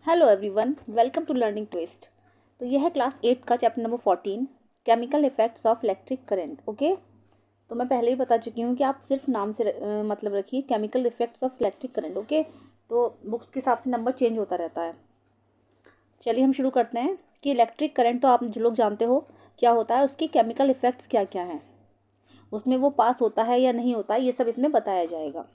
Hello everyone, welcome to Learning Twist. तो यह है क्लास 8 का chapter number 14, chemical effects of electric current. Okay, तो मैं पहले ही बता चुकी हूँ कि आप सिर्फ नाम से मतलब रखिए chemical effects of electric current. Okay, तो बुक्स के हिसाब से नंबर चेंज होता रहता है। चलिए हम शुरू करते हैं कि इलेक्ट्रिक करंट तो आप जो लोग जानते हो क्या होता है, उसके केमिकल इफेक्ट्स क्या क्या हैं, उसमें वो पास होता है या नहीं होता है, ये सब इसमें बताया जाएगा।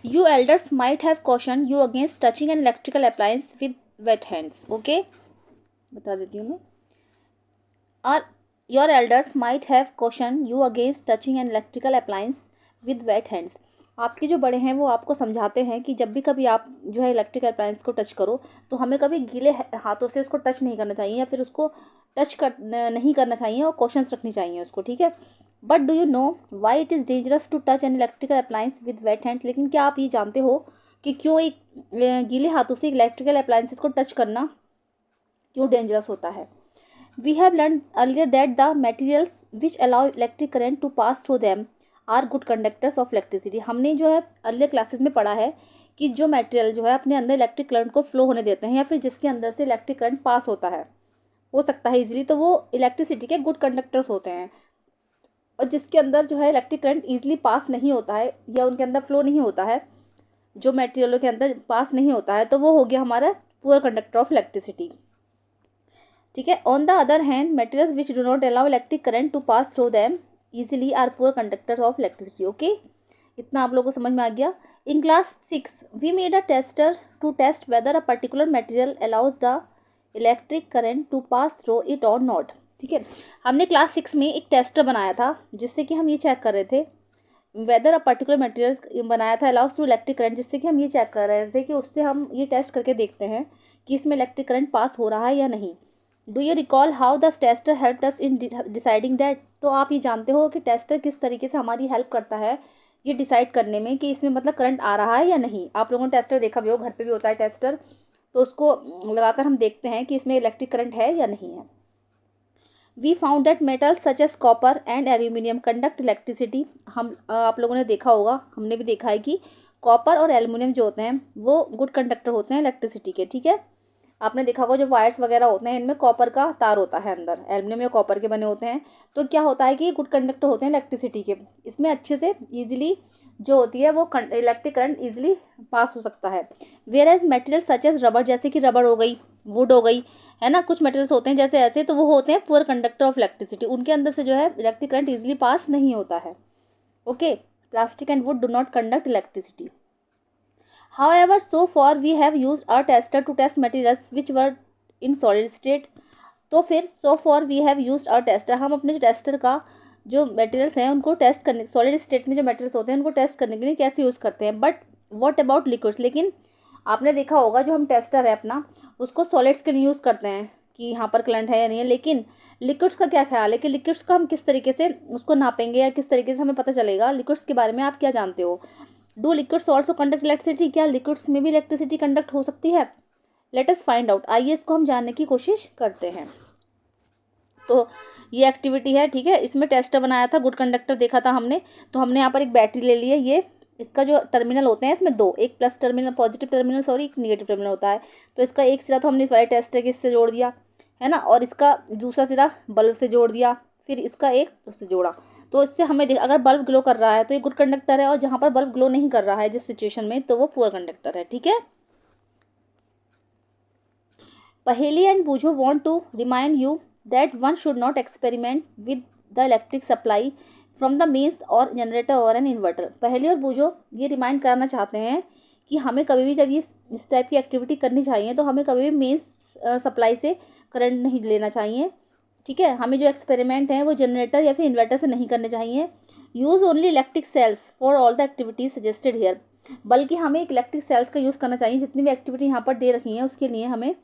You elders might have cautioned you against touching an electrical appliance with wet hands. Okay, बता देती हूँ मैं। Or your elders might have cautioned you against touching an electrical appliance with wet hands. आपके जो बड़े हैं वो आपको समझाते हैं कि जब भी कभी आप जो है इलेक्ट्रिकल अप्लायंस को टच करो तो हमें कभी गीले हाथों से उसको टच नहीं करना चाहिए या फिर उसको टच कर नहीं करना चाहिए और कॉशंस रखनी चाहिए उसको, ठीक है। But do you know why it is dangerous to touch an electrical appliance with wet hands. लेकिन क्या आप ये जानते हो कि क्यों एक गीले हाथों से इलेक्ट्रिकल अप्लायंसेस को टच करना क्यों डेंजरस होता है। We have learn earlier that the materials which allow electric current to pass through them are good conductors of electricity. हमने जो है अर्लियर क्लासेस में पढ़ा है कि जो मटेरियल जो है अपने अंदर इलेक्ट्रिक करंट को फ्लो होने देते हैं या फिर जिसके अंदर से इलेक्ट्रिक करंट पास होता है हो सकता है इजीली, तो वो इलेक्ट्रिसिटी के गुड कंडक्टर्स होते हैं। और जिसके अंदर जो है इलेक्ट्रिक करंट ईजिली पास नहीं होता है या उनके अंदर फ्लो नहीं होता है, जो मटेरियलों के अंदर पास नहीं होता है, तो वो हो गया हमारा पुअर कंडक्टर ऑफ इलेक्ट्रिसिटी, ठीक है। On the other hand materials which do not allow electric current to pass through them easily are poor conductors of electricity. Okay, इतना आप लोगों को समझ में आ गया। In class 6 we made a tester to test whether a particular material allows the electric current to pass through it और not, ठीक है। हमने क्लास 6 में एक टेस्टर बनाया था जिससे कि हम ये चेक कर रहे थे वेदर अ पर्टिकुलर मटेरियल बनाया था अलाउज थ्रू इलेक्ट्रिक करंट, जिससे कि हम ये चेक कर रहे थे कि उससे हम ये टेस्ट करके देखते हैं कि इसमें इलेक्ट्रिक करंट पास हो रहा है या नहीं। Do you recall how the tester help us in deciding that. तो आप ये जानते हो कि टेस्टर किस तरीके से हमारी हेल्प करता है ये डिसाइड करने में कि इसमें मतलब करंट आ रहा है या नहीं। आप लोगों ने टेस्टर देखा भी हो, घर पे भी होता है टेस्टर, तो उसको लगाकर हम देखते हैं कि इसमें इलेक्ट्रिक करंट है या नहीं है। We found that metals such as copper and aluminium conduct electricity. हम आप लोगों ने देखा होगा, हमने भी देखा है कि कॉपर और एल्यूमिनियम जो होते हैं वो गुड कंडक्टर होते हैं इलेक्ट्रिसिटी के, ठीक है। आपने देखा होगा जो वायर्स वगैरह होते हैं इनमें कॉपर का तार होता है अंदर, एल्यूमिनियम या कॉपर के बने होते हैं, तो क्या होता है कि ये गुड कंडक्टर होते हैं इलेक्ट्रिसिटी के। इसमें अच्छे से ईजिली जो होती है वो इलेक्ट्रिक करंट ईजिली पास हो सकता है। Where as material such as rubber, जैसे कि रबर हो गई, वुड हो गई, है ना, कुछ मटेरियल्स होते हैं जैसे ऐसे, तो वो होते हैं पुअर कंडक्टर ऑफ इलेक्ट्रिसिटी, उनके अंदर से जो है इलेक्ट्रिक करंट ईजिली पास नहीं होता है। Okay, plastic and would do not conduct electricity. However, so far we have used our tester to test materials which were in solid state. तो फिर so far we have used our tester, हम अपने जो tester का जो materials हैं उनको test करने, सॉलिड स्टेट में जो मटेरियल्स होते हैं उनको टेस्ट करने के लिए कैसे यूज़ करते हैं। बट व्हाट अबाउट लिक्विड्स, लेकिन आपने देखा होगा जो हम टेस्टर है अपना उसको सॉलिड्स के लिए यूज़ करते हैं कि यहाँ पर करंट है या नहीं है, लेकिन लिक्विड्स का क्या ख्याल है कि लिक्विड्स का हम किस तरीके से उसको नापेंगे या किस तरीके से हमें पता चलेगा। लिक्विड्स के बारे में आप क्या जानते हो। Do liquids also conduct electricity, क्या लिक्विड्स में भी इलेक्ट्रिसिटी कंडक्ट हो सकती है। लेट अस फाइंड आउट, आइए इसको हम जानने की कोशिश करते हैं। तो ये एक्टिविटी है, ठीक है। इसमें टेस्टर बनाया था, गुड कंडक्टर देखा था हमने, तो हमने यहाँ पर एक बैटरी ले ली है। ये इसका जो टर्मिनल होते हैं इसमें दो, एक plus terminal positive terminal sorry एक निगेटिव टर्मिनल होता है। तो इसका एक सिरा तो हमने इस वाले टेस्टर के इससे जोड़ दिया है ना, और इसका दूसरा सिरा बल्ब से जोड़ दिया, फिर इसका एक उससे जोड़ा। तो इससे हमें अगर बल्ब ग्लो कर रहा है तो ये गुड कंडक्टर है, और जहाँ पर बल्ब ग्लो नहीं कर रहा है जिस सिचुएशन में, तो वो पुअर कंडक्टर है, ठीक है। Paheli and Boojho want to remind you that one should not experiment with the electric supply from the mains और जनरेटर और एन इन्वर्टर। पहेली और बूझो ये रिमाइंड करना चाहते हैं कि हमें कभी भी जब ये इस टाइप की एक्टिविटी करनी चाहिए तो हमें कभी भी मेंस सप्लाई से करंट नहीं लेना चाहिए, ठीक है। हमें जो एक्सपेरिमेंट हैं वो जनरेटर या फिर इन्वर्टर से नहीं करने चाहिए। Use only electric sales for all the activities suggested here, बल्कि हमें एक इलेक्ट्रिक सेल्स का यूज़ करना चाहिए। जितनी भी एक्टिविटी यहाँ पर दे रखी हैं उसके लिए हमें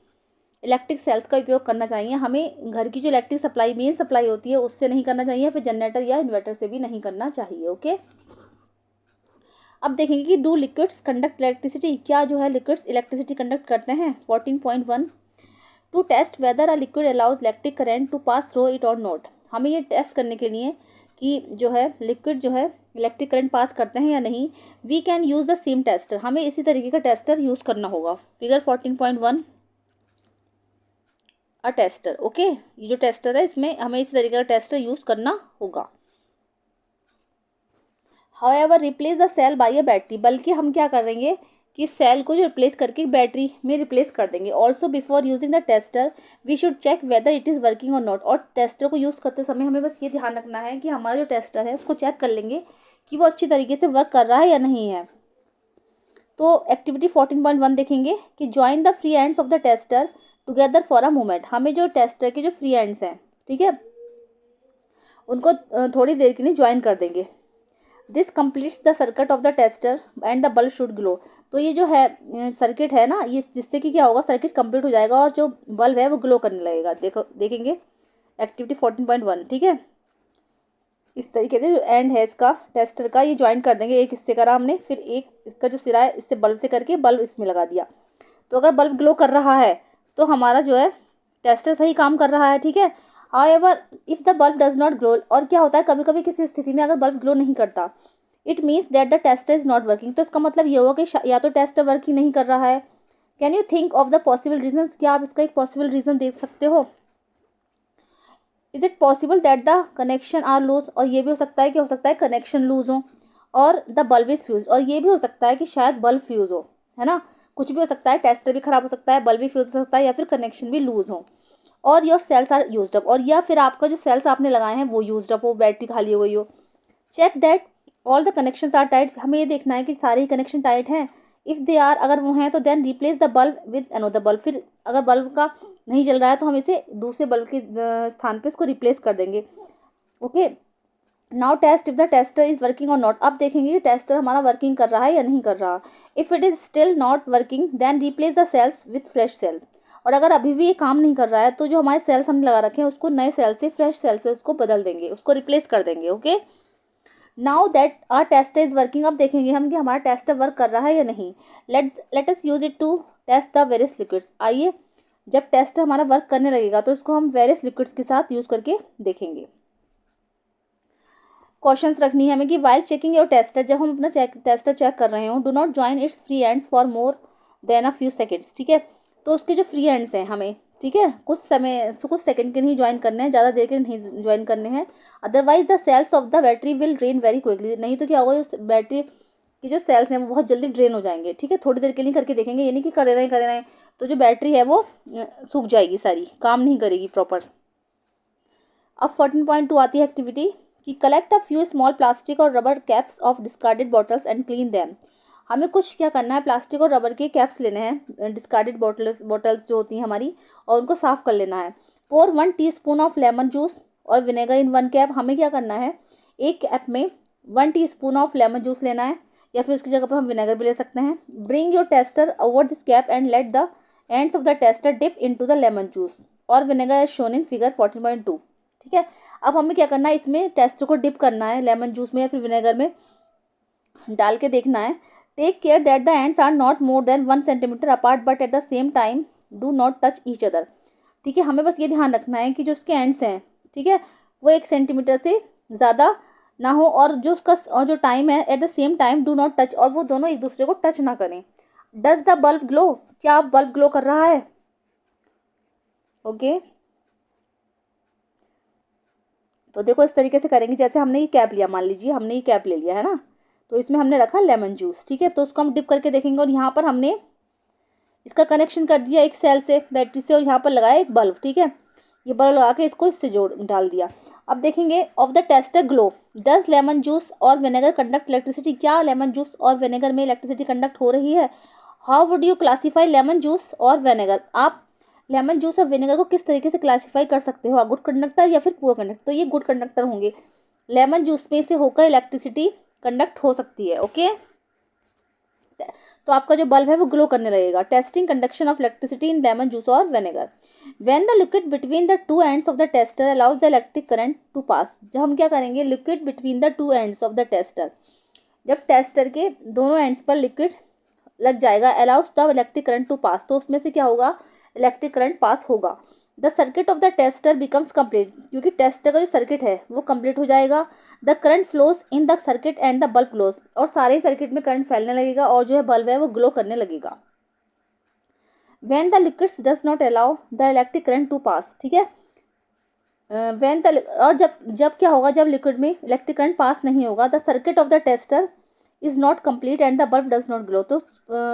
इलेक्ट्रिक सेल्स का उपयोग करना चाहिए। हमें घर की जो इलेक्ट्रिक सप्लाई मेन सप्लाई होती है उससे नहीं करना चाहिए, फिर जनरेटर या इन्वर्टर से भी नहीं करना चाहिए। ओके, अब देखेंगे कि डू लिक्विड्स कंडक्ट इलेक्ट्रिसिटी, क्या जो है लिक्विड्स इलेक्ट्रिसिटी कंडक्ट करते हैं। 14.1 to test whether a liquid allows electric current to pass through it और नॉट। हमें ये टेस्ट करने के लिए कि जो है लिक्विड जो है इलेक्ट्रिक करंट पास करते हैं या नहीं, we can use the same tester, हमें इसी तरीके का टेस्टर यूज़ करना होगा। फिगर 14.1 अ टेस्टर, ओके, ये जो टेस्टर है इसमें हमें इसी तरीके का टेस्टर यूज़ करना होगा। However replace the cell by a battery, बल्कि हम क्या करेंगे कि सेल को जो रिप्लेस करके बैटरी में रिप्लेस कर देंगे। Also before using the tester we should check whether it is working और नॉट, और टेस्टर को यूज़ करते समय हमें बस ये ध्यान रखना है कि हमारा जो टेस्टर है उसको चेक कर लेंगे कि वो अच्छी तरीके से वर्क कर रहा है या नहीं है। तो एक्टिविटी 14.1 देखेंगे कि join the free ends of the tester together for a moment, हमें जो टेस्टर के जो फ्री एंड्स हैं, ठीक है, उनको थोड़ी देर के लिए ज्वाइन कर देंगे। This completes the circuit of the tester and the bulb should glow, तो ये जो है सर्किट है ना, ये जिससे कि क्या होगा, सर्किट कंप्लीट हो जाएगा और जो बल्ब है वो ग्लो करने लगेगा। देखो देखेंगे एक्टिविटी 14.1, ठीक है। इस तरीके से जो एंड है इसका टेस्टर का, ये ज्वाइन कर देंगे, एक इससे करा हमने, फिर एक इसका जो सिरा है इससे बल्ब से करके बल्ब इसमें लगा दिया। तो अगर बल्ब ग्लो कर रहा है तो हमारा जो है टेस्टर सही काम कर रहा है, ठीक है। However if the bulb does not glow, और क्या होता है कभी कभी किसी स्थिति में अगर बल्ब ग्लो नहीं करता, it means that the tester is not working, तो इसका मतलब ये होगा कि या तो टेस्टर वर्किंग नहीं कर रहा है। Can you think of the possible reason, क्या आप इसका एक पॉसिबल रीज़न देख सकते हो? Is it possible that the connection are loose, और ये भी हो सकता है कि हो सकता है कनेक्शन लूज हो, और द बल्ब इज़ फ्यूज, और ये भी हो सकता है कि शायद बल्ब फ्यूज़ हो, है ना, कुछ भी हो सकता है, टेस्टर भी खराब हो सकता है, बल्ब भी फ्यूज हो सकता है, या फिर कनेक्शन भी लूज हो, और your cells are used up, और या फिर आपका जो सेल्स आपने लगाए हैं वो यूज्ड अप हो, बैटरी खाली हो गई हो। Check that all the connections are tight, हमें ये देखना है कि सारे ही कनेक्शन टाइट हैं। इफ़ दे आर, अगर वो हैं तो then replace the bulb with another bulb, फिर अगर बल्ब का नहीं जल रहा है तो हम इसे दूसरे बल्ब के स्थान पे इसको रिप्लेस कर देंगे। Okay, now test if the tester is working और नॉट, अब देखेंगे कि टेस्टर हमारा वर्किंग कर रहा है या नहीं कर रहा। If it is still not working then replace the cells with fresh cell, और अगर अभी भी ये काम नहीं कर रहा है तो जो हमारे सेल्स हमने लगा रखे हैं उसको नए सेल से, फ्रेश सेल से उसको बदल देंगे, उसको रिप्लेस कर देंगे। Okay, now that our tester is working, अब देखेंगे हम कि हमारा टेस्टर वर्क कर रहा है या नहीं। Let us use it to test the various liquids, आइए जब टेस्टर हमारा वर्क करने लगेगा तो इसको हम वेरियस लिक्विड्स के साथ यूज़ करके देखेंगे। क्वेश्चंस रखनी है हमें कि वाइल चेकिंग योर टेस्टर, जब हम अपना टेस्टर चेक कर रहे हो, do not join it's free ends for more than a few seconds, ठीक है। तो उसके जो फ्री एंड्स हैं हमें, ठीक है, कुछ सेकंड के नहीं ज्वाइन करने हैं, ज़्यादा देर के नहीं ज्वाइन करने हैं। Otherwise the cells of the battery will drain very quickly, नहीं तो क्या होगा, जो बैटरी की जो सेल्स हैं वो बहुत जल्दी ड्रेन हो जाएंगे, ठीक है। थोड़ी देर के लिए करके देखेंगे, ये नहीं कि करे रहें, तो जो बैटरी है वो सूख जाएगी, सारी काम नहीं करेगी प्रॉपर। अब 14.2 आती है एक्टिविटी कि collect a few small plastic और rubber caps of discarded bottles and clean them, हमें कुछ क्या करना है, प्लास्टिक और रबर के कैप्स लेने हैं, डिस्कार्डेड बॉटल्स जो होती हैं हमारी, और उनको साफ़ कर लेना है। पोर 1 टीस्पून ऑफ लेमन जूस और विनेगर इन 1 कैप, हमें क्या करना है, एक कैप में 1 टीस्पून ऑफ लेमन जूस लेना है, या फिर उसकी जगह पर हम विनेगर भी ले सकते हैं। Bring your tester over this cap and let the ends of the tester dip into the lemon juice और vinegar as shown in figure 14.2, ठीक है। अब हमें क्या करना है, इसमें टेस्टर को डिप करना है लेमन जूस में या फिर विनेगर में डाल के देखना है। Take care that the ends are not more than 1 centimetre apart but at the same time do not touch each other, ठीक है। हमें बस ये ध्यान रखना है कि जो उसके एंड्स हैं, ठीक है, वो 1 सेंटीमीटर से ज़्यादा ना हो, और जो उसका और जो टाइम है eight the same time do not touch, और वो दोनों एक दूसरे को टच ना करें। डज द बल्ब ग्लो, क्या बल्ब ग्लो कर रहा है? ओके, तो देखो इस तरीके से करेंगे, जैसे हमने ये कैप लिया, मान लीजिए हमने ये कैप ले लिया है ना, तो इसमें हमने रखा लेमन जूस, ठीक है, तो उसको हम डिप करके देखेंगे, और यहाँ पर हमने इसका कनेक्शन कर दिया एक सेल से, बैटरी से, और यहाँ पर लगाया एक बल्ब, ठीक है, ये बल्ब लगा के इसको इससे जोड़ डाल दिया। अब देखेंगे of the tester glow does lemon juice और विनेगर कंडक्ट इलेक्ट्रिसिटी, क्या लेमन जूस और विनेगर में इलेक्ट्रिसिटी कंडक्ट हो रही है? How would you classify lemon juice और विनेगर, आप लेमन जूस और विनेगर को किस तरीके से क्लासीफाई कर सकते हो, गुड कंडक्टर या फिर पुअर कंडक्टर? तो ये गुड कंडक्टर होंगे, लेमन जूस में से होकर इलेक्ट्रिसिटी कंडक्ट हो सकती है। ओके, तो आपका जो बल्ब है वो ग्लो करने लगेगा। Testing conduction of electricity in lemon juice और vinegar. When the liquid between the two ends of the tester allows the electric current to pass, जब हम क्या करेंगे, liquid between the two ends of the tester, जब tester के दोनों ends पर liquid लग जाएगा, allows the electric current to pass, तो उसमें से क्या होगा, इलेक्ट्रिक करंट पास होगा। The circuit of the tester becomes complete, क्योंकि टेस्टर का जो सर्किट है वो कंप्लीट हो जाएगा। The current flows in the circuit and the bulb glows, और सारे सर्किट में करंट फैलने लगेगा और जो है बल्ब है वो ग्लो करने लगेगा। When the liquids does not allow the electric current to pass, ठीक है। व्हेन द, और जब जब क्या होगा, जब लिक्विड में इलेक्ट्रिक करंट पास नहीं होगा, the circuit of the tester is not complete and the bulb does not glow, तो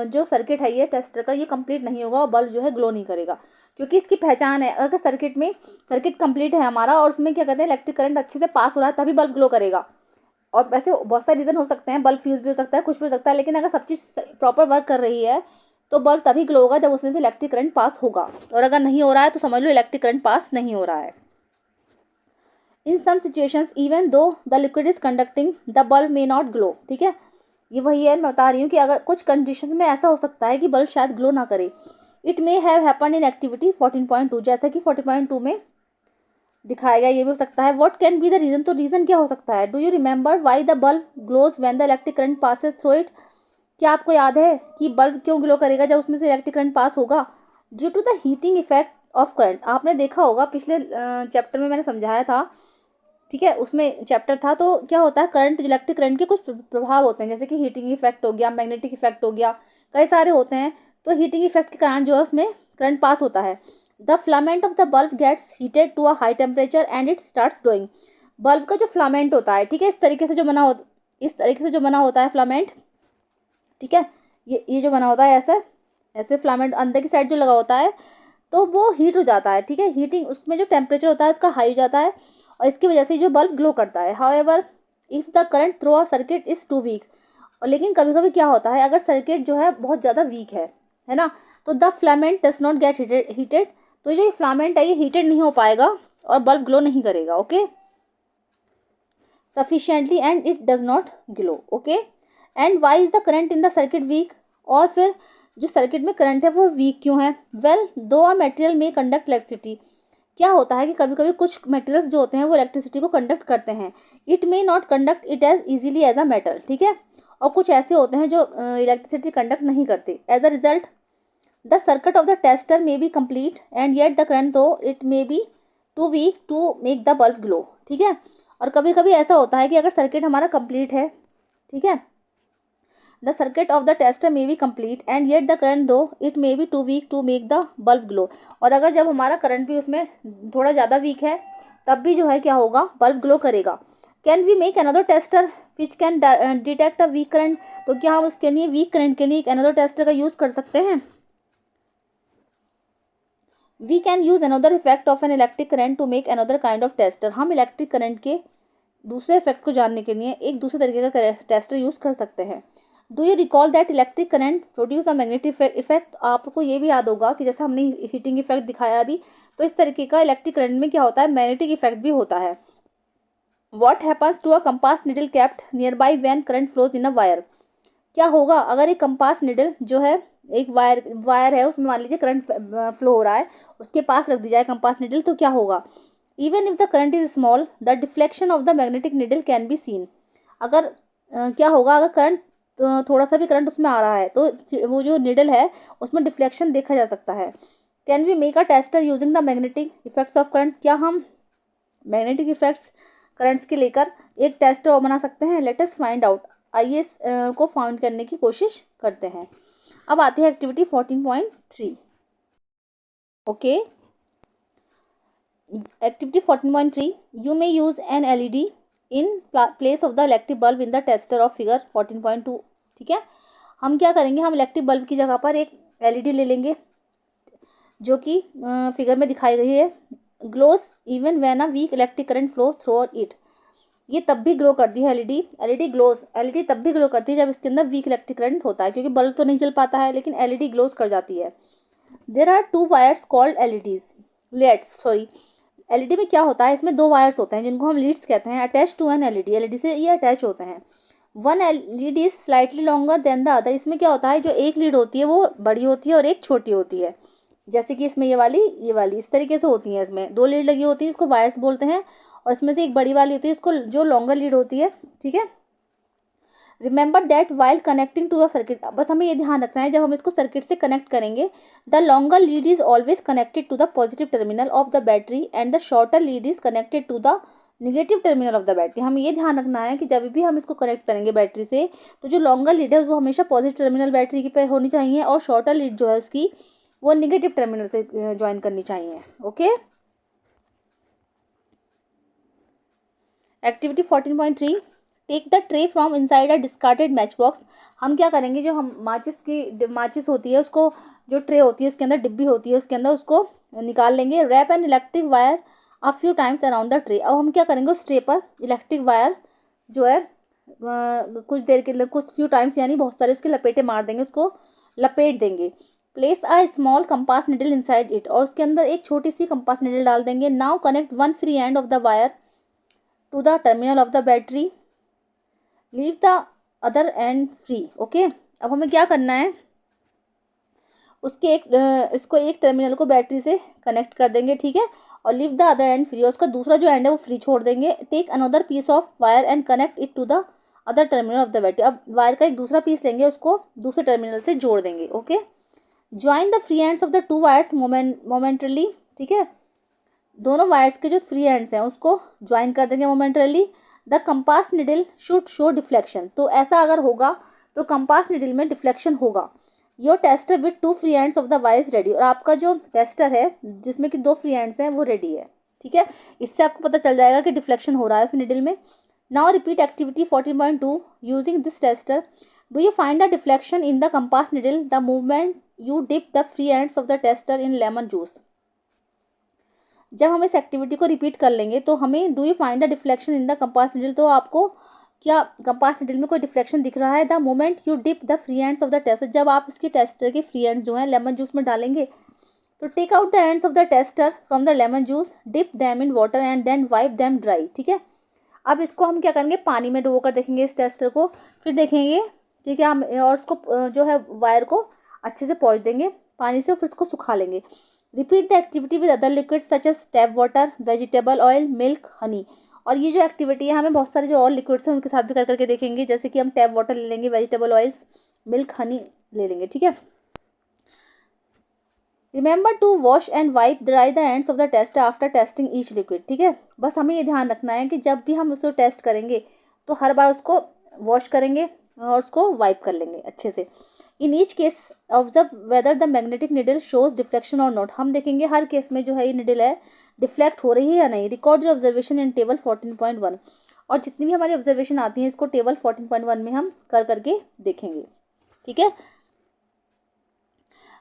जो सर्किट है ये टेस्टर का ये कंप्लीट नहीं होगा और बल्ब जो है ग्लो नहीं करेगा, क्योंकि इसकी पहचान है अगर सर्किट कंप्लीट है हमारा और उसमें क्या कहते हैं इलेक्ट्रिक करंट अच्छे से पास हो रहा है तभी बल्ब ग्लो करेगा। और वैसे बहुत सारे रीज़न हो सकते हैं, बल्ब फ्यूज भी हो सकता है, कुछ भी हो सकता है, लेकिन अगर सब चीज़ प्रॉपर वर्क कर रही है तो बल्ब तभी ग्लो होगा जब उसमें से इलेक्ट्रिक करंट पास होगा, और अगर नहीं हो रहा है तो समझ लो इलेक्ट्रिक करंट पास नहीं हो रहा है। In some situations even though the liquid is conducting the bulb may not glow, ठीक है। ये वही है, मैं बता रही हूँ कि अगर कुछ कंडीशन में ऐसा हो सकता है कि बल्ब शायद ग्लो ना करे। It may have happen in activity 14.2, जैसा कि 14.2 में दिखाया गया, ये भी हो सकता है। What can be the reason, तो रीज़न क्या हो सकता है। Do you remember why the bulb glows when the electric current passes through it, क्या आपको याद है कि बल्ब क्यों ग्लो करेगा जब उसमें से इलेक्ट्रिक करंट पास होगा। Due to the heating effect of current, आपने देखा होगा पिछले चैप्टर में मैंने समझाया था, ठीक है, उसमें चैप्टर था। तो क्या होता है, करंट, इलेक्ट्रिक करंट के कुछ प्रभाव होते हैं, जैसे कि हीटिंग इफेक्ट हो गया, मैग्नेटिक इफेक्ट हो गया, कई सारे होते हैं। तो हीटिंग इफेक्ट के कारण जो है उसमें करंट पास होता है। The filament of the bulb gets heated to a high temperature and it starts glowing, bulb का जो फिलामेंट होता है, ठीक है, इस तरीके से जो बना होता है फिलामेंट, ठीक है, ये जो बना होता है ऐसे ऐसे फिलामेंट अंदर की साइड जो लगा होता है तो वो हीट हो जाता है, ठीक है, हीटिंग उसमें जो टेम्परेचर होता है उसका हाई हो जाता है और इसकी वजह से जो बल्ब ग्लो करता है। However if the current through a circuit is too weak, और लेकिन कभी कभी क्या होता है अगर सर्किट जो है बहुत ज़्यादा वीक है ना, तो the filament does not gate heated, तो जो फिलामेंट है ये हीटेड नहीं हो पाएगा और बल्ब ग्लो नहीं करेगा, okay, sufficiently and it does not glow, okay। and why is the current in the circuit weak, और फिर जो सर्किट में करंट है वो वीक क्यों है। वेल दो अ मटेरियल में कंडक्ट इलेक्ट्रिसिटी, क्या होता है कि कभी कभी कुछ मटेरियल्स जो होते हैं वो इलेक्ट्रिसिटी को कंडक्ट करते हैं। It may not conduct it as easily as a metal, ठीक है, और कुछ ऐसे होते हैं जो इलेक्ट्रिसिटी कंडक्ट नहीं करते। As a result the circuit of the tester may be complete and yet the current though it may be too weak to make the bulb glow, ठीक है। और कभी कभी ऐसा होता है कि अगर सर्किट हमारा कंप्लीट है, ठीक है, the circuit of the tester may be complete and yet the current though it may be too weak to make the bulb glow, और अगर जब हमारा करंट भी उसमें थोड़ा ज़्यादा वीक है तब भी जो है क्या होगा, बल्ब ग्लो करेगा। Can we make another tester which can detect a weak current, तो क्या हम उसके लिए वीक करंट के लिए एक अनदर टेस्टर का यूज़ कर सकते हैं। We can use another effect of an electric current to make another kind of tester, हम इलेक्ट्रिक करंट के दूसरे इफेक्ट को जानने के लिए एक दूसरे तरीके का टेस्टर यूज़ कर सकते हैं। Do you recall that electric current produce a magnetic effect, आपको ये भी याद होगा कि जैसे हमने हीटिंग इफेक्ट दिखाया अभी, तो इस तरीके का इलेक्ट्रिक करंट में क्या होता है, मैग्नेटिक इफेक्ट भी होता है। What happens to a compass needle kept nearby when current flows in a wire, क्या होगा अगर एक कंपास निडल जो है, एक वायर है उसमें मान लीजिए करंट फ्लो हो रहा है, उसके पास रख दी जाए कंपास निडल, तो क्या होगा। Even if the current is small the deflection of the magnetic needle can be seen, अगर क्या होगा अगर करंट थोड़ा सा भी करंट उसमें आ रहा है तो वो जो निडल है उसमें डिफ्लेक्शन देखा जा सकता है। Can we make a tester using the magnetic effects of currents, क्या हम मैग्नेटिक इफेक्ट्स करंट्स के लेकर एक टेस्टर बना सकते हैं। लेट अस फाइंड आउट, आइए को फाउंड करने की कोशिश करते हैं। अब आते हैं activity 14.3, okay. Activity 14.3, you may use N LED in place of the electric bulb in the tester of figure 14.2, ठीक है। हम क्या करेंगे, हम इलेक्ट्रिक बल्ब की जगह पर एक एलईडी ले लेंगे जो कि फिगर में दिखाई गई है। Glows even when a weak electric current flow through it, ये तब भी ग्लो करती है एलईडी तब भी ग्लो करती है जब इसके अंदर वीक इलेक्ट्रिक करंट होता है, क्योंकि बल्ब तो नहीं चल पाता है लेकिन एलईडी ग्लोज कर जाती है। There are two wires called LED में क्या होता है, इसमें दो वायर्स होते हैं जिनको हम लीड्स कहते हैं, attach to an LED, LED से ये अटैच होते हैं। One lead is slightly longer than the other, इसमें क्या होता है जो एक लीड होती है वो बड़ी होती है और एक छोटी होती है, जैसे कि इसमें ये वाली इस तरीके से होती है। इसमें दो लीड लगी होती है, इसको वायर्स बोलते हैं, और इसमें से एक बड़ी वाली होती है इसको जो लॉन्गर लीड होती है, ठीक है। Remember that while connecting to the circuit, बस हमें ये ध्यान रखना है जब हम इसको सर्किट से कनेक्ट करेंगे, the longer lead is always connected to the positive terminal of the battery and the shorter lead is connected to the negative terminal of the battery. हमें ये ध्यान रखना है कि जब भी हम इसको कनेक्ट करेंगे बैटरी से, तो जो लॉन्गर लीड है वो हमेशा पॉजिटिव टर्मिनल बैटरी की पे होनी चाहिए, और शॉर्टर लीड जो है उसकी वो निगेटिव टर्मिनल से ज्वाइन करनी चाहिए। Okay. Activity 14.3, take the tray from inside a discarded matchbox. हम क्या करेंगे, जो हम माचिस होती है उसको, जो ट्रे होती है उसके अंदर डिब्बी होती है उसके अंदर, उसको निकाल लेंगे। Wrap an electric wire a few times around the tray. अब हम क्या करेंगे, उस ट्रे पर इलेक्ट्रिक वायर जो है कुछ देर के लिए, कुछ फ्यू टाइम्स यानी बहुत सारे उसके लपेटे मार देंगे, उसको लपेट देंगे। Place a small compass needle inside it, और उसके अंदर एक छोटी सी कंपास निडल डाल देंगे। Now connect one free end of the wire to the terminal of the battery, leave the other end free. Okay. अब हमें क्या करना है, उसके इसको एक टर्मिनल को बैटरी से कनेक्ट कर देंगे, ठीक है, और leave the other end free, और उसका दूसरा जो एंड है वो फ्री छोड़ देंगे। Take another piece of wire and connect it to the other terminal of the battery. अब वायर का एक दूसरा पीस लेंगे, उसको दूसरे टर्मिनल से जोड़ देंगे। Okay. Join the free ends of the two wires momentarily, ठीक है, दोनों वायर्स के जो फ्री एंड्स हैं उसको ज्वाइन कर देंगे momentarily. The compass needle should show deflection, तो ऐसा अगर होगा तो कंपास निडल में डिफ्लेक्शन होगा। Your tester with to free ends of the wires ready, और आपका जो टेस्टर है जिसमें कि दो फ्री एंड्स हैं वो रेडी है, ठीक है। इससे आपको पता चल जाएगा कि डिफ्लेक्शन हो रहा है उस निडल में। Now repeat activity 14.2 using this tester. Do you find the deflection in the compass needle the movement you dip the free ends of the tester in lemon juice. जब हम इस एक्टिविटी को repeat कर लेंगे तो हमें do you find the deflection in the compass needle, तो आपको क्या कंपास निडल में कोई डिफ्लेक्शन दिख रहा है। The moment you dip the free ends of the tester, जब आप इसके टेस्टर के फ्री एंड्स जो हैं लेमन जूस में डालेंगे, तो take out the ends of the tester from the lemon juice, dip them in water and then wipe them dry, ठीक है। अब इसको हम क्या करेंगे, पानी में डुबो कर देखेंगे इस टेस्टर को, फिर देखेंगे, ठीक है, हम और उसको जो है वायर को अच्छे से पोंछ देंगे पानी से, फिर उसको सुखा लेंगे। Repeat the activity with other liquids such as tap water, vegetable oil, milk, honey. और ये जो एक्टिविटी है हमें बहुत सारे जो और लिक्विड्स हैं उनके साथ भी कर करके देखेंगे, जैसे कि हम टैप वाटर ले लेंगे, वेजिटेबल ऑयल्स, मिल्क, हनी ले लेंगे, ठीक है। Remember to wash and wipe dry the ends of the test after testing each liquid, ठीक है। बस हमें ये ध्यान रखना है कि जब भी हम उसको टेस्ट करेंगे तो हर बार उसको वॉश करेंगे और उसको वाइप कर लेंगे अच्छे से। In each case observe whether the magnetic needle shows deflection और नॉट, हम देखेंगे हर केस में जो है ये निडल है डिफ्लेक्ट हो रही है या नहीं। Record your observation in table 14.1, और जितनी भी हमारी ऑब्जर्वेशन आती है इसको टेबल 14.1 में हम कर करके देखेंगे, ठीक है।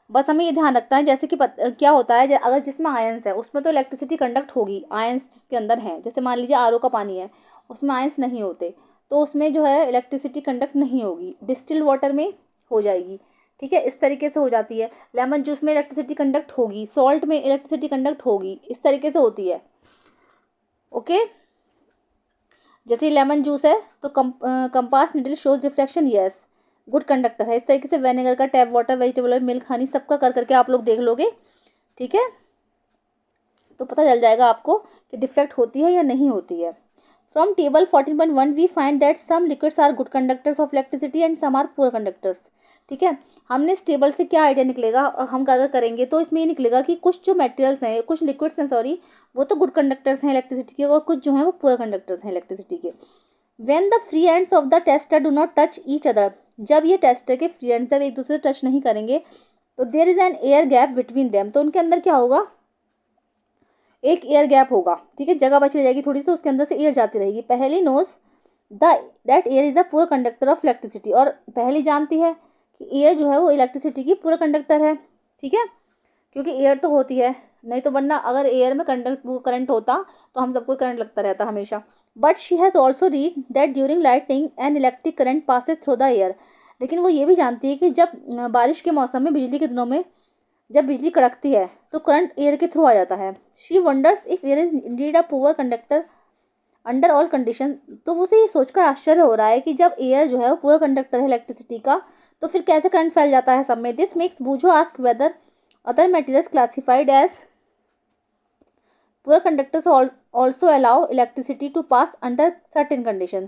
बस हमें ये ध्यान रखना है, जैसे कि क्या होता है अगर जिसमें आयंस है उसमें तो इलेक्ट्रिसिटी कंडक्ट होगी, आयंस जिसके अंदर हैं, जैसे मान लीजिए आरओ का पानी है उसमें आयंस नहीं होते तो उसमें जो है इलेक्ट्रिसिटी कंडक्ट नहीं होगी, डिस्टिल्ड वाटर में हो जाएगी, ठीक है, इस तरीके से हो जाती है। लेमन जूस में इलेक्ट्रिसिटी कंडक्ट होगी, सॉल्ट में इलेक्ट्रिसिटी कंडक्ट होगी, इस तरीके से होती है। ओके। जैसे लेमन जूस है तो compass needle shows reflection, yes, good conductor है। इस तरीके से विनेगर का, tap water, vegetable oil, milk, Honey सबका कर करके आप लोग देख लोगे, ठीक है, तो पता चल जाएगा आपको कि डिफ्लेक्ट होती है या नहीं होती है। From table 14.1 we find that some liquids are good conductors of electricity and some are poor conductors, ठीक है। हमने इस टेबल से क्या आइडिया निकलेगा और हम अगर करेंगे तो इसमें ये निकलेगा कि कुछ जो मटेरियल्स हैं, कुछ लिक्विड्स हैं सॉरी, वो तो गुड कंडक्टर्स हैं इलेक्ट्रिसिटी के, और कुछ जो हैं वो पुअर कंडक्टर्स हैं इलेक्ट्रिसिटी के। When the free ends of the tester do not touch each other, जब ये टेस्टर के फ्री एंड्स जब एक दूसरे से टच नहीं करेंगे तो there is an air gap between them, तो उनके अंदर क्या होगा, एक एयर गैप होगा, ठीक है, जगह बच जाएगी थोड़ी सी, तो उसके अंदर से एयर जाती रहेगी। Paheli knows the that air is a poor conductor of electricity, और पहली जानती है कि एयर जो है वो इलेक्ट्रिसिटी की पुअर कंडक्टर है, ठीक है, क्योंकि एयर तो होती है, नहीं तो वरना अगर एयर में करंट होता तो हम सबको करंट लगता रहता हमेशा। But she has also read that during lightning N electric current Passage through the air, लेकिन वो ये भी जानती है कि जब बारिश के मौसम में, बिजली के दिनों में जब बिजली कड़कती है तो करंट एयर के थ्रू आ जाता है। She wonders if air is indeed a poor conductor under all condition, तो उसे ये सोचकर आश्चर्य हो रहा है कि जब एयर जो है वो पुअर कंडक्टर है इलेक्ट्रिसिटी का तो फिर कैसे करंट फैल जाता है सब में। This makes Boojho ask whether other materials classified as poor conductors also allow electricity to pass under certain condition,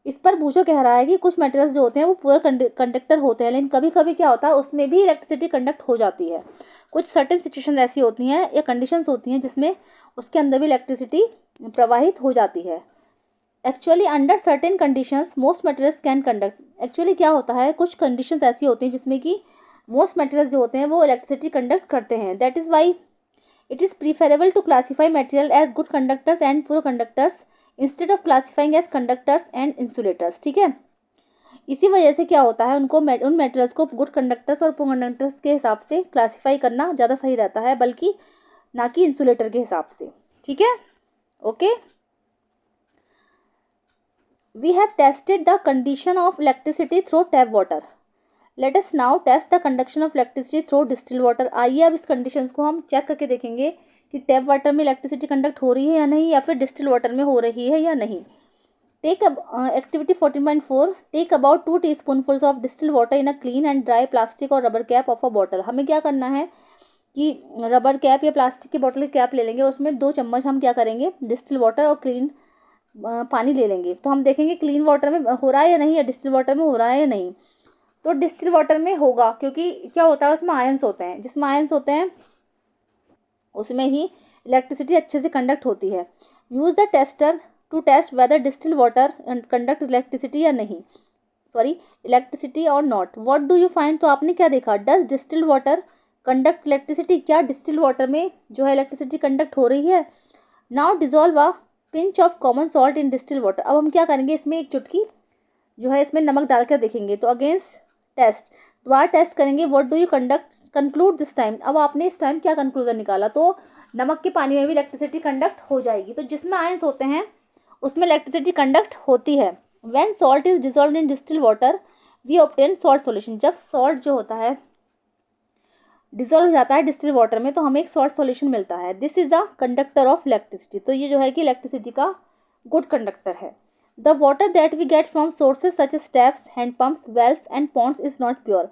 इस पर बूचो कह रहा है कि कुछ मटेरियल्स जो होते हैं वो पूरा कंडक्टर होते हैं, लेकिन कभी कभी क्या होता है उसमें भी इलेक्ट्रिसिटी कंडक्ट हो जाती है। कुछ सर्टेन सिचुएशन ऐसी होती हैं या कंडीशंस होती हैं जिसमें उसके अंदर भी इलेक्ट्रिसिटी प्रवाहित हो जाती है। Actually under certain conditions most materials can conduct. Actually क्या होता है, कुछ कंडीशंस ऐसी होती हैं जिसमें कि मोस्ट मटेरियल्स जो होते हैं वो इलेक्ट्रिसिटी कंडक्ट करते हैं। That is why it is preferable to classify material as good conductors and poor conductors instead of classifying as conductors and insulators. ठीक है, इसी वजह से क्या होता है, उन मटेरियल्स को गुड कंडक्टर्स और पुअर कंडक्टर्स के हिसाब से क्लासीफाई करना ज़्यादा सही रहता है, बल्कि ना कि इंसुलेटर के हिसाब से। ठीक है, okay. We have tested the conduction of electricity through tap water. Let us now test the conduction of electricity through distilled water. आइए अब इस कंडीशंस को हम चेक करके देखेंगे कि टैप वाटर में इलेक्ट्रिसिटी कंडक्ट हो रही है या नहीं, या फिर डिस्टिल वाटर में हो रही है या नहीं। Take activity 14.4 take about 2 teaspoonfuls of distilled water in a clean and dry plastic और rubber cap of a bottle. हमें क्या करना है कि रबर कैप या प्लास्टिक की बॉटल की कैप ले लेंगे, उसमें 2 चम्मच हम क्या करेंगे, डिस्टिल वाटर और क्लीन पानी ले लेंगे। तो हम देखेंगे क्लीन वाटर में हो रहा है या नहीं, या डिस्टिल वाटर में हो रहा है या नहीं। तो डिस्टिल वाटर में होगा, क्योंकि क्या होता है उसमें आयंस होते हैं, जिसमें आयंस होते हैं उसमें ही इलेक्ट्रिसिटी अच्छे से कंडक्ट होती है। Use the tester to test whether distil water conduct electricity या नहीं, sorry electricity or not. What do you find, तो आपने क्या देखा, does distil water conduct electricity, क्या डिस्टिल वाटर में जो है इलेक्ट्रिसिटी कंडक्ट हो रही है। Now dissolve a pinch of common salt in distil water. अब हम क्या करेंगे, इसमें एक चुटकी जो है इसमें नमक डालकर देखेंगे। तो अगेंस्ट टेस्ट, दोबारा टेस्ट करेंगे। What do you conduct conclude this time, अब आपने इस टाइम क्या कंक्लूजन निकाला, तो नमक के पानी में भी इलेक्ट्रिसिटी कंडक्ट हो जाएगी। तो जिसमें आयंस होते हैं उसमें इलेक्ट्रिसिटी कंडक्ट होती है। When salt is dissolved in distil water we obtain salt solution. जब सॉल्ट जो होता है डिजोल्व हो जाता है डिस्टिल वाटर में, तो हमें एक सॉल्ट सॉल्यूशन मिलता है। This is a conductor of electricity. तो ये जो है कि इलेक्ट्रिसिटी का गुड कंडक्टर है। The water that we get from sources such as taps, handpumps, wells and ponds is not pure.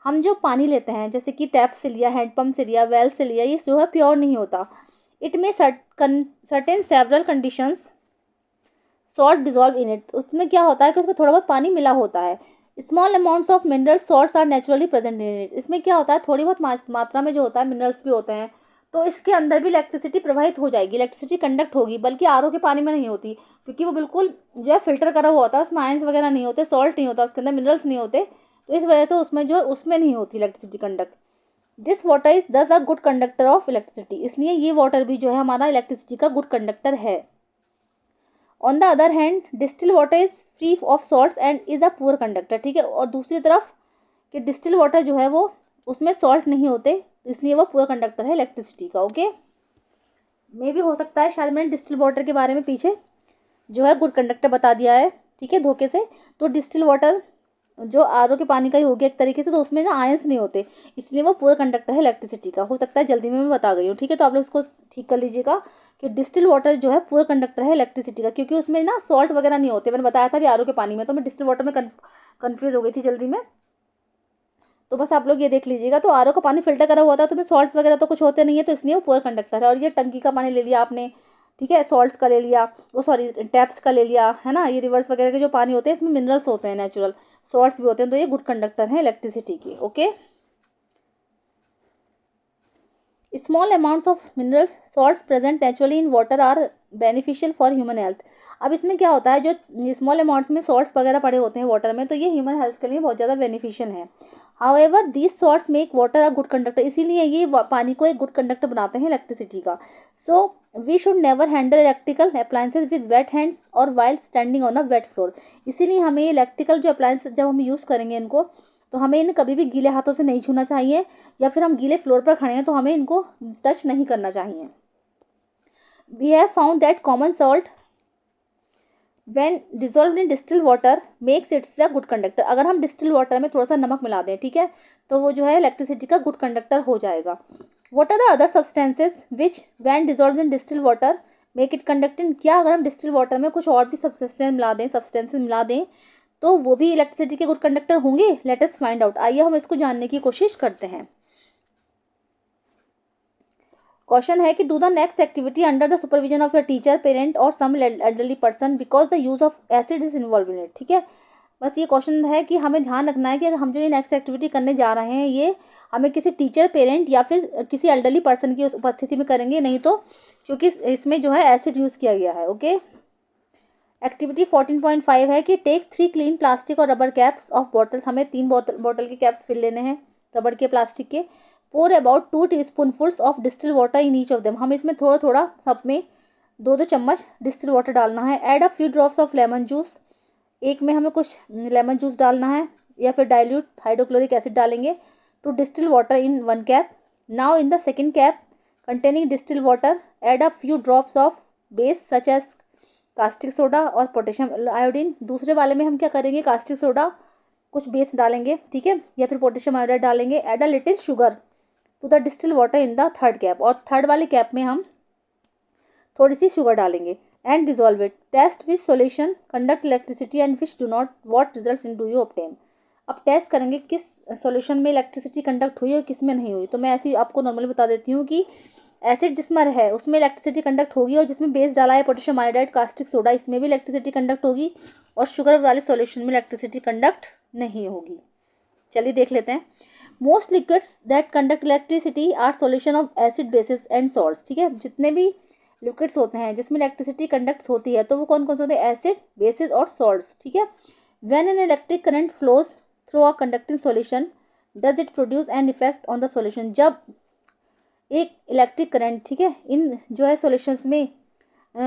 हम जो पानी लेते हैं, जैसे कि टैप से लिया, हैंडपम्प से लिया, वेल से लिया, ये जो है प्योर नहीं होता। इट में certain several conditions salt dissolve in it. उसमें क्या होता है कि उसमें थोड़ा बहुत पानी मिला होता है। Small amounts of mineral salts are naturally present in it. इसमें क्या होता है, थोड़ी बहुत मात्रा में जो होता है मिनरल्स भी होते हैं, तो इसके अंदर भी इलेक्ट्रिसिटी प्रवाहित हो जाएगी, इलेक्ट्रिसिटी कंडक्ट होगी, बल्कि आरओ के पानी में नहीं होती, क्योंकि वो बिल्कुल जो है फिल्टर करा हुआ होता है, उसमें आयंस वगैरह नहीं होते, सॉल्ट नहीं होता, उसके अंदर मिनरल्स नहीं होते, तो इस वजह से उसमें जो उसमें नहीं होती electricity conduct. This water is thus a good conductor of electricity. इसलिए ये वाटर भी जो है हमारा इलेक्ट्रिसिटी का गुड कंडक्टर है। On the other hand distil water is free of salts and is a poor conductor. ठीक है, और दूसरी तरफ कि डिस्टिल वाटर जो है वो उसमें सॉल्ट नहीं होते, इसलिए वो पुअर कंडक्टर है इलेक्ट्रिसिटी का। ओके, मे भी हो सकता है शायद मैंने डिस्टिल वाटर के बारे में पीछे जो है गुड कंडक्टर बता दिया है, ठीक है, धोखे से। तो डिस्टिल वाटर जो आरओ के पानी का ही हो गया एक तरीके से, तो उसमें ना आयंस नहीं होते, इसलिए वो पूरा कंडक्टर है इलेक्ट्रिसिटी का। हो सकता है जल्दी में मैं बता गई हूँ, ठीक है, तो आप लोग इसको ठीक कर लीजिएगा कि डिस्टिल वाटर जो है पूरा कंडक्टर है इलेक्ट्रिसिटी का, क्योंकि उसमें ना सॉल्ट वगैरह नहीं होते। मैंने बताया था भी आरओ के पानी में, तो मैं डिस्टिल वाटर में कन्फ्यूज़ हो गई थी जल्दी में। तो बस आप लोग ये देख लीजिएगा, तो आरओ का पानी फिल्टर करा हुआ था, तो में सॉल्ट्स वगैरह तो कुछ होते नहीं है, तो इसलिए वो पूरा कंडक्टर है। और ये टंकी का पानी ले लिया आपने, ठीक है, सॉल्ट्स का ले लिया, वो सॉरी टैप्स का ले लिया, है ना, ये रिवर्स वगैरह के जो पानी होते हैं इसमें मिनरल्स होते हैं, नेचुरल सॉल्ट्स भी होते हैं, तो ये गुड कंडक्टर हैं इलेक्ट्रिसिटी के। Okay, small amounts of minerals salts present naturally in water are beneficial for human health. अब इसमें क्या होता है, जो स्मॉल अमाउंट्स में सॉल्ट्स वगैरह पड़े होते हैं वाटर में, तो ये ह्यूमन हेल्थ के लिए बहुत ज़्यादा बेनिफिशियल है। However these salts make water a good conductor, इसीलिए ये पानी को एक गुड कंडक्टर बनाते हैं इलेक्ट्रिसिटी का। So we should never handle electrical appliances with wet hands और while standing on a wet floor. इसीलिए हमें इलेक्ट्रिकल जो अप्लायंस जब हम यूज़ करेंगे इनको, तो हमें इन्हें कभी भी गीले हाथों से नहीं छूना चाहिए, या फिर हम गीले फ्लोर पर खड़े हैं तो हमें इनको टच नहीं करना चाहिए। We have found that common salt when dissolve in distil water makes its a good conductor. अगर हम डिस्टिल वाटर में थोड़ा सा नमक मिला दें, ठीक है, तो वो जो है इलेक्ट्रिसिटी का गुड कंडक्टर हो जाएगा। What are the other substances which when dissolve in distil water make it conducting. क्या अगर हम डिस्टिल वाटर में कुछ और भी सब्सटेंसेस मिला दें तो वो भी इलेक्ट्रिसिटी के गुड कंडक्टर होंगे। लेट अस फाइंड आउट, आइए हम इसको जानने की कोशिश करते हैं। क्वेश्चन है कि do the next activity under the supervision of your teacher, parent और some elderly person because the use of acid is involve in it. ठीक है, बस ये क्वेश्चन है कि हमें ध्यान रखना है कि हम जो ये नेक्स्ट एक्टिविटी करने जा रहे हैं ये हमें किसी टीचर, पेरेंट या फिर किसी एल्डरली पर्सन की उपस्थिति में करेंगे, नहीं तो क्योंकि इसमें जो है एसिड यूज़ किया गया है। ओके, एक्टिविटी 14.5 है कि टेक 3 क्लीन प्लास्टिक और रबर कैप्स ऑफ बॉटल्स। हमें 3 बॉटल के कैप्स फिल लेने हैं रबड़ के, प्लास्टिक के। Pour about 2 teaspoonfuls of distil water in each of them. हम इसमें थोड़ा थोड़ा सब में 2-2 चम्मच डिस्टिल वाटर डालना है। Add a few drops of lemon juice. एक में हमें कुछ लेमन जूस डालना है या फिर डाइल्यूट हाइड्रोक्लोरिक एसिड डालेंगे to distil water in 1 cap. Now in the second cap containing distil water add a few drops of base such as caustic soda or potassium iodine. दूसरे वाले में हम क्या करेंगे, कास्टिक सोडा कुछ base डालेंगे, ठीक है, या फिर पोटेशियम आयोडाइड डालेंगे। Add a little sugar to the distil water in the third cap. और थर्ड वाले कैप में हम थोड़ी सी शुगर डालेंगे and dissolve it. Test with solution, conduct electricity and which do not, what results in do you obtain. अब test करेंगे किस सॉल्यूशन में इलेक्ट्रिसिटी कंडक्ट हुई और किस में नहीं हुई। तो मैं ऐसे ही आपको नॉर्मली बता देती हूँ कि एसिड जिसमें है उसमें इलेक्ट्रिसिटी कंडक्ट होगी, और जिसमें बेस डाला है पोटेशियम आयोडाइड, कास्टिक सोडा, इसमें भी इलेक्ट्रिसिटी कंडक्ट होगी, और शुगर वाले सॉल्यूशन में इलेक्ट्रिसिटी कंडक्ट नहीं होगी। चलिए देख लेते हैं। Most liquids that conduct electricity are solution of acid, bases and salts. ठीक है, जितने भी लिक्विड्स होते हैं जिसमें इलेक्ट्रिसिटी कंडक्ट होती है तो वो कौन कौन से होते हैं, एसिड, बेसिस और सॉल्ट्स। ठीक है, when an electric current flows through a conducting solution does it produce an effect on the solution. जब एक इलेक्ट्रिक करंट, ठीक है, इन जो है सॉल्यूशंस में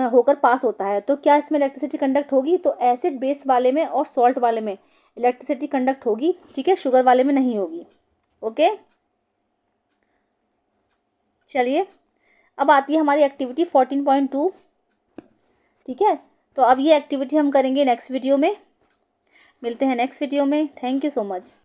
होकर पास होता है तो क्या इसमें इलेक्ट्रिसिटी कंडक्ट होगी, तो एसिड बेस वाले में और सॉल्ट वाले में इलेक्ट्रिसिटी कंडक्ट होगी, ठीक है, शुगर वाले में नहीं होगी। ओके, चलिए अब आती है हमारी एक्टिविटी 14.2। ठीक है, तो अब ये एक्टिविटी हम करेंगे नेक्स्ट वीडियो में। मिलते हैं नेक्स्ट वीडियो में। Thank you so much.